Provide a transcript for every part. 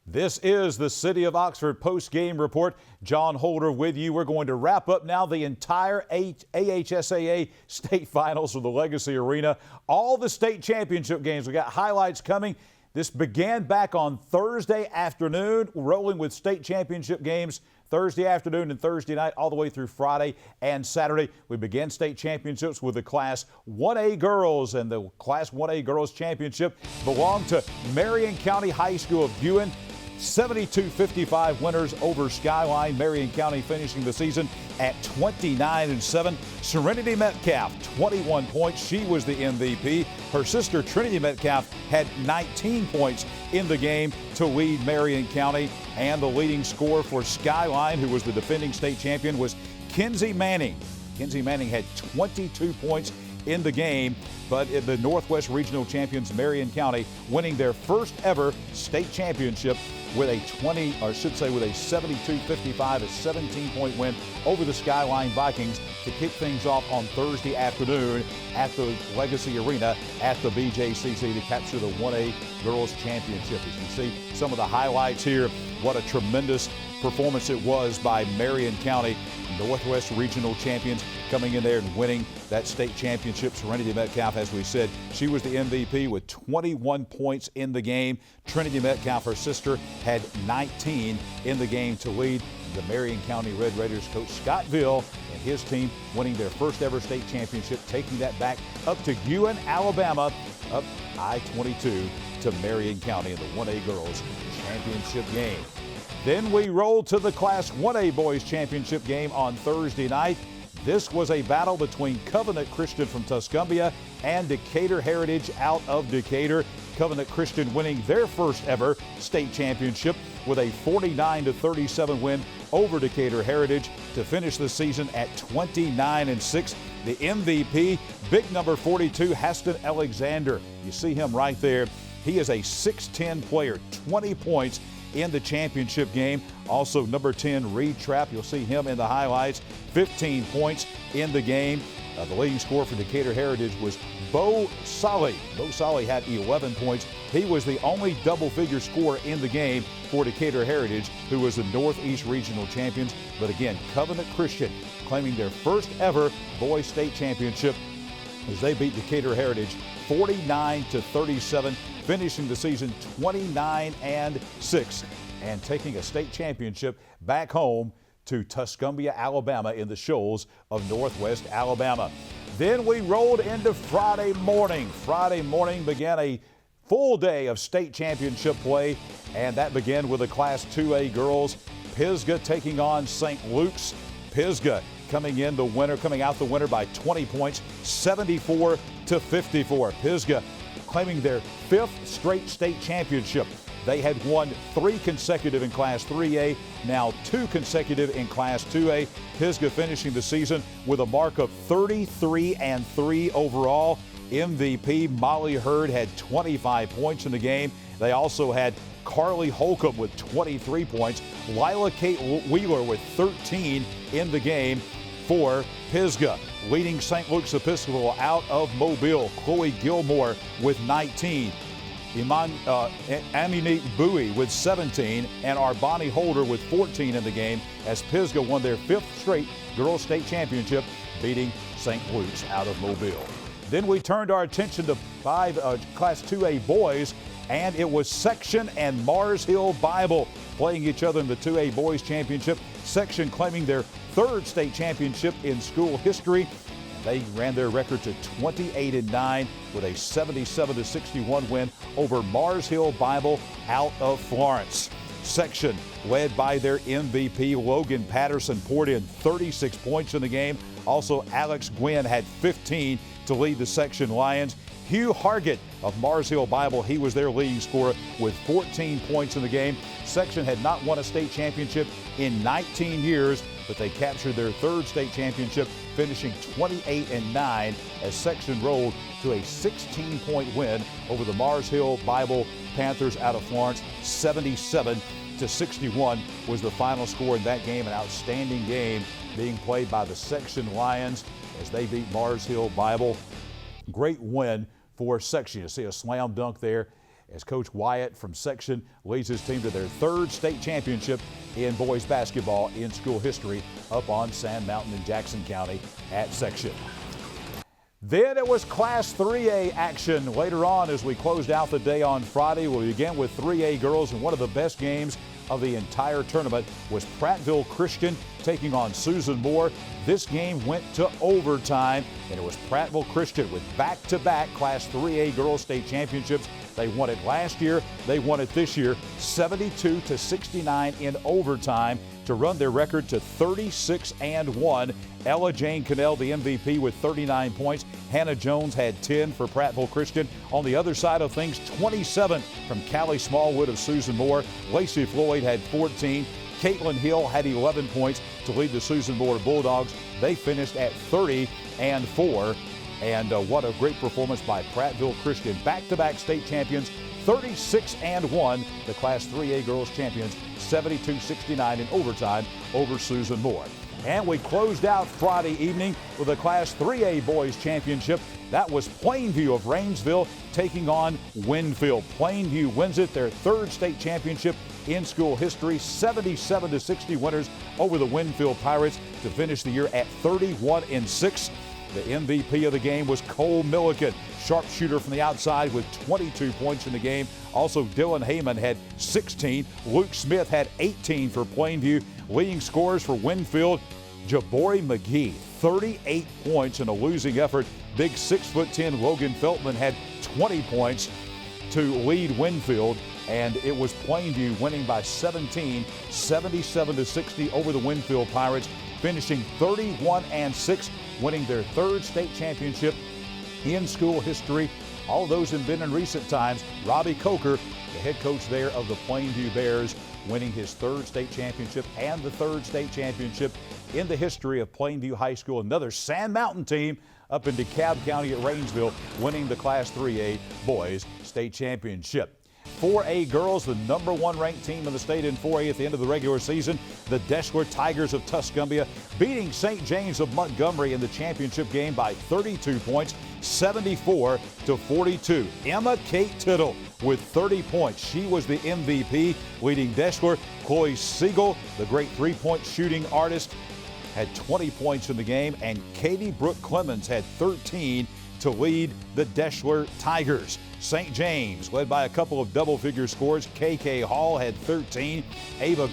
This is the City of Oxford post-game report. John Holder with you. We're going to wrap up now the entire AHSAA state finals for the Legacy Arena. All the state championship games. We got highlights coming. This began back on Thursday afternoon, rolling with state championship games Thursday afternoon and Thursday night all the way through Friday and Saturday. We began state championships with the Class 1A girls, and the Class 1A girls championship belonged to Marion County High School of Guin. 72-55 winners over Skyline. Marion County finishing the season at 29-7. Serenity Metcalf, 21 points. She was the MVP. Her sister Trinity Metcalf had 19 points in the game to lead Marion County. And the leading scorer for Skyline, who was the defending state champion, was Kinsey Manning. Kinsey Manning had 22 points in the game, but in the Northwest Regional champions, Marion County, winning their first ever state championship with a 72-55, a 17-point win over the Skyline Vikings to kick things off on Thursday afternoon at the Legacy Arena at the BJCC to capture the 1A Girls Championship. As you see some of the highlights here, what a tremendous performance it was by Marion County, Northwest Regional champions, coming in there and winning that state championship. Serenity Metcalf, as we said, she was the MVP with 21 points in the game. Trinity Metcalf, her sister, had 19 in the game to lead the Marion County Red Raiders. Coach Scottville and his team winning their first ever state championship, taking that back up to Guin, Alabama, up I-22 to Marion County in the 1A Girls Championship game. Then we roll to the Class 1A Boys Championship game on Thursday night. This was a battle between Covenant Christian from Tuscumbia and Decatur Heritage out of Decatur. Covenant Christian winning their first ever state championship with a 49-37 win over Decatur Heritage to finish the season at 29-6. The MVP, big number 42, Haston Alexander. You see him right there. He is a 6'10 player, 20 points in the championship game. Also number 10, Reed Trapp. You'll see him in the highlights. 15 points in the game. The leading scorer for Decatur Heritage was Bo Solly. Bo Solly had 11 points. He was the only double-figure scorer in the game for Decatur Heritage, who was the Northeast Regional champions. But again, Covenant Christian claiming their first ever boys state championship as they beat Decatur Heritage 49-37, finishing the season 29-6 and taking a state championship back home to Tuscumbia, Alabama in the shoals of Northwest Alabama. Then we rolled into Friday morning. Friday morning began a full day of state championship play, and that began with the Class 2A girls. Pisgah taking on St. Luke's. Pisgah coming out the winner by 20 points, 74-54. Pisgah claiming their fifth straight state championship. They had won 3 consecutive in Class 3A, now 2 consecutive in Class 2A. Pisgah finishing the season with a mark of 33-3 overall. MVP Molly Hurd had 25 points in the game. They also had Carly Holcomb with 23 points. Lila Kate Wheeler with 13 in the game for Pisgah. Leading St. Luke's Episcopal out of Mobile, Chloe Gilmore with 19. Aminite Bowie with 17 and Arbani Holder with 14 in the game as Pisgah won their 5th straight girls state championship, beating St. Luke's out of Mobile. Then we turned our attention to Class 2A boys, and it was Section and Mars Hill Bible playing each other in the 2A boys championship. Section claiming their 3rd state championship in school history. They ran their record to 28-9 with a 77-61 win over Mars Hill Bible out of Florence. Section, led by their MVP, Logan Patterson, poured in 36 points in the game. Also, Alex Gwynn had 15 to lead the Section Lions. Hugh Hargett of Mars Hill Bible, he was their leading scorer with 14 points in the game. Section had not won a state championship in 19 years, but they captured their 3rd state championship, finishing 28-9 as Section rolled to a 16-point win over the Mars Hill Bible Panthers out of Florence. 77-61 was the final score in that game. An outstanding game being played by the Section Lions as they beat Mars Hill Bible. Great win for Section. You see a slam dunk there as Coach Wyatt from section leads his team to their third state championship in boys basketball in school history up on Sand Mountain in Jackson County at section. Then it was Class 3A action later on as we closed out the day on Friday. We'll begin with 3A girls, and one of the best games of the entire tournament was Prattville Christian taking on Susan Moore. This game went to overtime, and it was Prattville Christian with back-to-back Class 3A girls state championships. They won it last year. They won it this year, 72-69 in overtime to run their record to 36-1. Ella Jane Cannell, the MVP, with 39 points. Hannah Jones had 10 for Prattville Christian. On the other side of things, 27 from Callie Smallwood of Susan Moore. Lacey Floyd had 14. Caitlin Hill had 11 points to lead the Susan Moore Bulldogs. They finished at 30-4. And what a great performance by Prattville Christian. Back-to-back state champions, 36-1. The Class 3A girls champions, 72-69 in overtime over Susan Moore. And we closed out Friday evening with a Class 3A boys championship. That was Plainview of Rainsville taking on Winfield. Plainview wins it, their third state championship in school history, 77-60 winners over the Winfield Pirates to finish the year at 31-6. The MVP of the game was Cole Milliken, sharpshooter from the outside with 22 points in the game. Also, Dylan Heyman had 16. Luke Smith had 18 for Plainview. Leading scorers for Winfield, Jabori McGee, 38 points in a losing effort. Big 6'10" Logan Feltman had 20 points to lead Winfield. And it was Plainview winning by 17, 77-60 over the Winfield Pirates, finishing 31-6, winning their third state championship in school history. All of those have been in recent times. Robbie Coker, the head coach there of the Plainview Bears, winning his third state championship and the third state championship in the history of Plainview High School. Another Sand Mountain team up in DeKalb County at Rainsville, winning the Class 3A boys state championship. 4A girls, the #1 ranked team in the state in 4A at the end of the regular season. The Deschler Tigers of Tuscumbia beating St. James of Montgomery in the championship game by 32 points, 74-42. Emma Kate Tittle with 30 points. She was the MVP, leading Deschler. Chloe Siegel, the great three-point shooting artist, had 20 points in the game, and Katie Brooke Clemens had 13 to lead the Deschler Tigers. St. James, led by a couple of double-figure scores. KK Hall had 13. Ava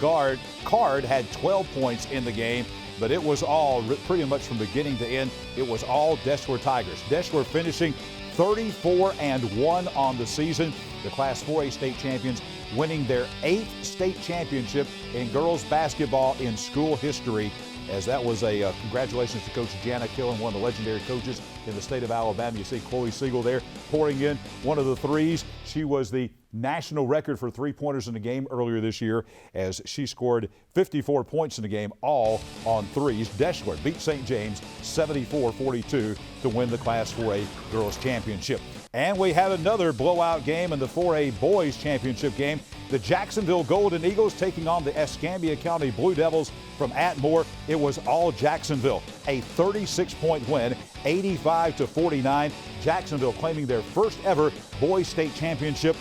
Card had 12 points in the game, but it was all, pretty much from beginning to end, it was all Deschler Tigers. Deschler finishing 34-1 on the season. The Class 4A state champions winning their 8th state championship in girls basketball in school history, as that was a congratulations to Coach Jana Killen, one of the legendary coaches in the state of Alabama. You see Chloe Siegel there pouring in one of the threes. She was the national record for three-pointers in the game earlier this year, as she scored 54 points in the game, all on threes. Deschler beat St. James 74-42 to win the Class 4A girls championship. And we had another blowout game in the 4A boys championship game. The Jacksonville Golden Eagles taking on the Escambia County Blue Devils from Atmore. It was all Jacksonville. A 36-point win, 85-49. Jacksonville claiming their first ever boys state championship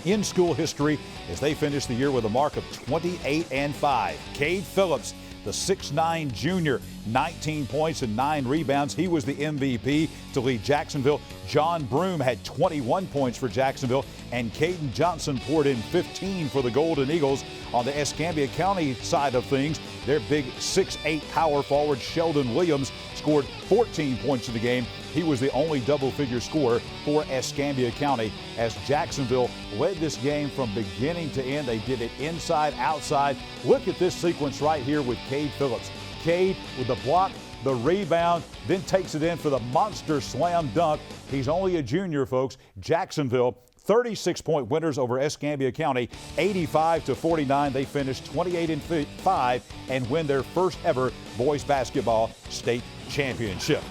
in school history as they finished the year with a mark of 28-5. Cade Phillips, the 6'9" junior, 19 points and 9 rebounds. He was the MVP to lead Jacksonville. John Broom had 21 points for Jacksonville, and Caden Johnson poured in 15 for the Golden Eagles. On the Escambia County side of things, their big 6'8" power forward Sheldon Williams scored 14 points in the game. He was the only double-figure scorer for Escambia County as Jacksonville led this game from beginning to end. They did it inside, outside. Look at this sequence right here with Cade Phillips. Cade with the block, the rebound, then takes it in for the monster slam dunk. He's only a junior, folks. Jacksonville, 36-point winners over Escambia County, 85-49. They finished 28-5 and win their first ever boys basketball state championship.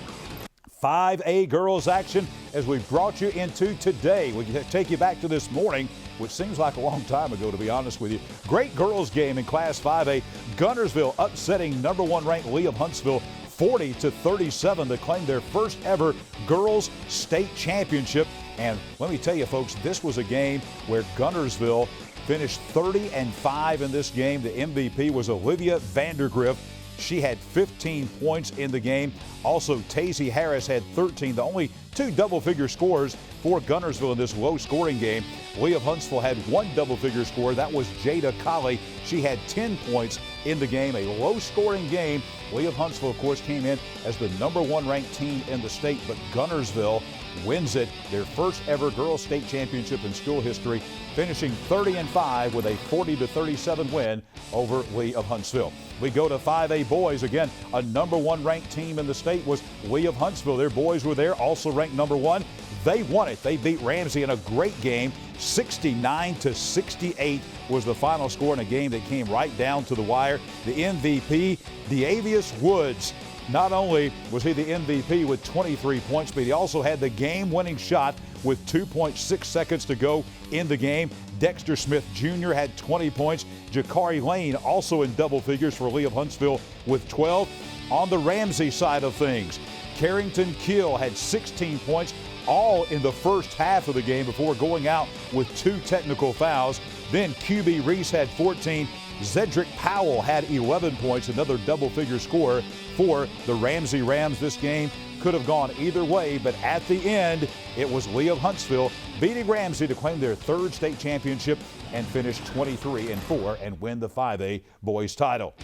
5A girls action as we brought you into today. We take you back to this morning, which seems like a long time ago, to be honest with you. Great girls game in Class 5A. Gunnersville upsetting #1 ranked Lee of Huntsville 40-37 to claim their first ever girls state championship. And let me tell you, folks, this was a game where Guntersville finished 30-5 in this game. The MVP was Olivia Vandergrift. She had 15 points in the game. Also, Tazy Harris had 13. The only two double-figure scores for Guntersville in this low-scoring game. Lee of Huntsville had one double-figure score. That was Jada Colley. She had 10 points in the game. A low-scoring game. Lee of Huntsville, of course, came in as the #1 ranked team in the state, but Guntersville wins it, their first ever girls state championship in school history, finishing 30-5 with a 40-37 win over Lee of Huntsville. We go to 5A boys. Again, a #1 ranked team in the state was Lee of Huntsville. Their boys were there, also ranked #1. They won it. They beat Ramsey in a great game. 69-68 was the final score in a game that came right down to the wire. The MVP, Deavius Woods. Not only was he the MVP with 23 points, but he also had the game-winning shot with 2.6 seconds to go in the game. Dexter Smith Jr. had 20 points. Jakari Lane also in double figures for Lee of Huntsville with 12. On the Ramsey side of things, Carrington Keel had 16 points, all in the first half of the game before going out with 2 technical fouls. Then QB Reese had 14. Zedrick Powell had 11 points, another double-figure score for the Ramsey Rams. This game could have gone either way, but at the end, it was Lee of Huntsville beating Ramsey to claim their 3rd state championship and finish 23-4 and win the 5A boys title.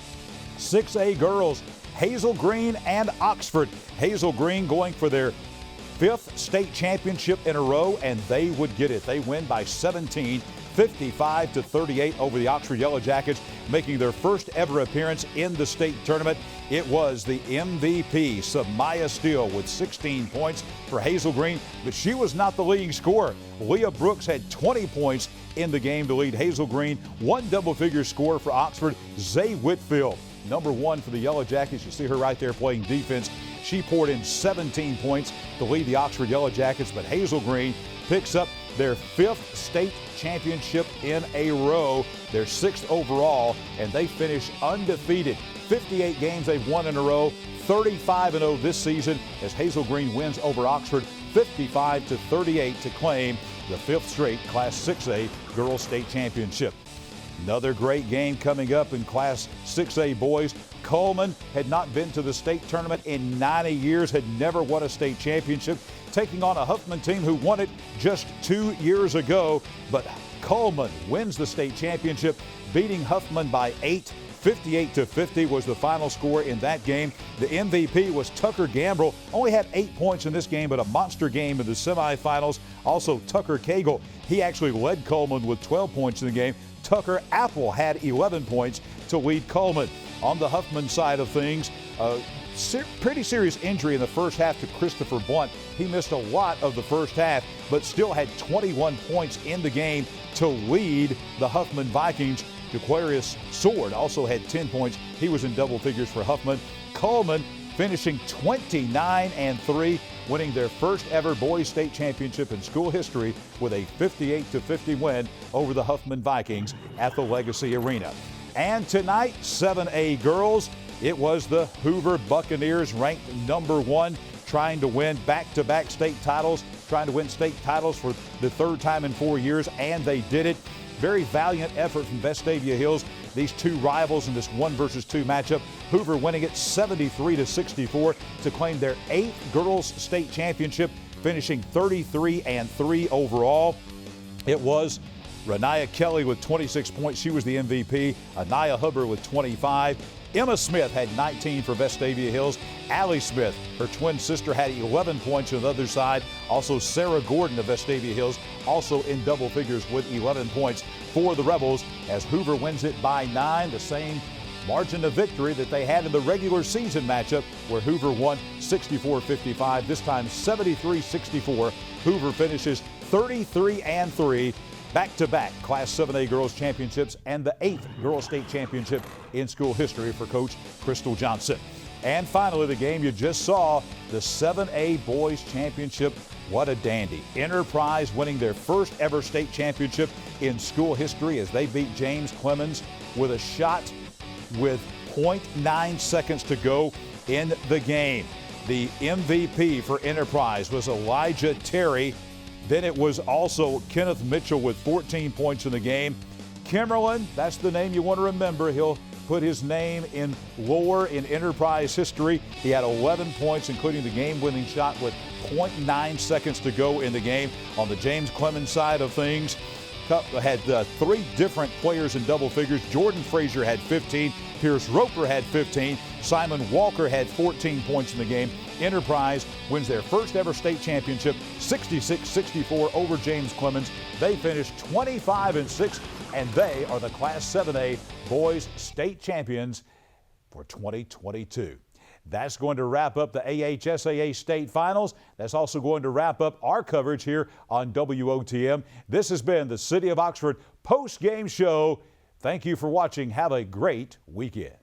6A girls, Hazel Green and Oxford. Hazel Green going for their 5th state championship in a row, and they would get it. They win by 17. 55-38 over the Oxford Yellow Jackets, making their first ever appearance in the state tournament. It was the MVP, Samaya Steele, with 16 points for Hazel Green, but she was not the leading scorer. Leah Brooks had 20 points in the game to lead Hazel Green. One double-figure score for Oxford, Zay Whitfield. #1 for the Yellow Jackets. You see her right there playing defense. She poured in 17 points to lead the Oxford Yellow Jackets, but Hazel Green picks up their 5th state championship in a row, their 6th overall, and they finish undefeated. 58 games they've won in a row, 35-0 this season as Hazel Green wins over Oxford 55-38 to claim the 5th straight Class 6A Girls State Championship. Another great game coming up in Class 6A boys. Coleman had not been to the state tournament in 90 years, had never won a state championship, taking on a Huffman team who won it just 2 years ago. But Coleman wins the state championship, beating Huffman by 8. 58-50 was the final score in that game. The MVP was Tucker Gambrell. Only had 8 points in this game, but a monster game in the semifinals. Also, Tucker Cagle, he actually led Coleman with 12 points in the game. Tucker Apple had 11 points to lead Coleman. On the Huffman side of things, pretty serious injury in the first half to Christopher Blunt. He missed a lot of the first half, but still had 21 points in the game to lead the Huffman Vikings. Aquarius Sword also had 10 points. He was in double figures for Huffman. Coleman finishing 29-3, winning their first ever boys state championship in school history with a 58-50 win over the Huffman Vikings at the Legacy Arena. And tonight, 7A girls, it was the Hoover Buccaneers, ranked #1, trying to win back-to-back state titles, trying to win state titles for the 3rd time in 4 years, and they did it. Very valiant effort from Vestavia Hills. These two rivals in this 1-versus-2 matchup. Hoover winning it 73-64 to claim their 8th girls state championship, finishing 33-3 overall. It was Renaya Kelly with 26 points. She was the MVP. Anaya Hubbard with 25. Emma Smith had 19 for Vestavia Hills. Allie Smith, her twin sister, had 11 points on the other side. Also, Sarah Gordon of Vestavia Hills, also in double figures with 11 points for the Rebels, as Hoover wins it by 9, the same margin of victory that they had in the regular season matchup, where Hoover won 64-55, this time 73-64. Hoover finishes 33-3. Back-to-back Class 7A Girls Championships and the 8th Girls State Championship in school history for Coach Crystal Johnson. And finally, the game you just saw, the 7A Boys Championship. What a dandy. Enterprise winning their first ever state championship in school history as they beat James Clemens with a shot with 0.9 seconds to go. in the game. The MVP for Enterprise was Elijah Terry. Then it was also Kenneth Mitchell with 14 points in the game. Kimmerlin, that's the name you want to remember. He'll put his name in lore in Enterprise history. He had 11 points, including the game-winning shot with 0.9 seconds to go in the game. On the James Clemens side of things, had three different players in double figures. Jordan Frazier had 15. Pierce Roper had 15. Simon Walker had 14 points in the game. Enterprise wins their first ever state championship, 66-64 over James Clemens. They finished 25-6, and they are the Class 7A boys state champions for 2022. That's going to wrap up the AHSAA state finals. That's also going to wrap up our coverage here on WOTM. This has been the City of Oxford post-game show. Thank you for watching. Have a great weekend.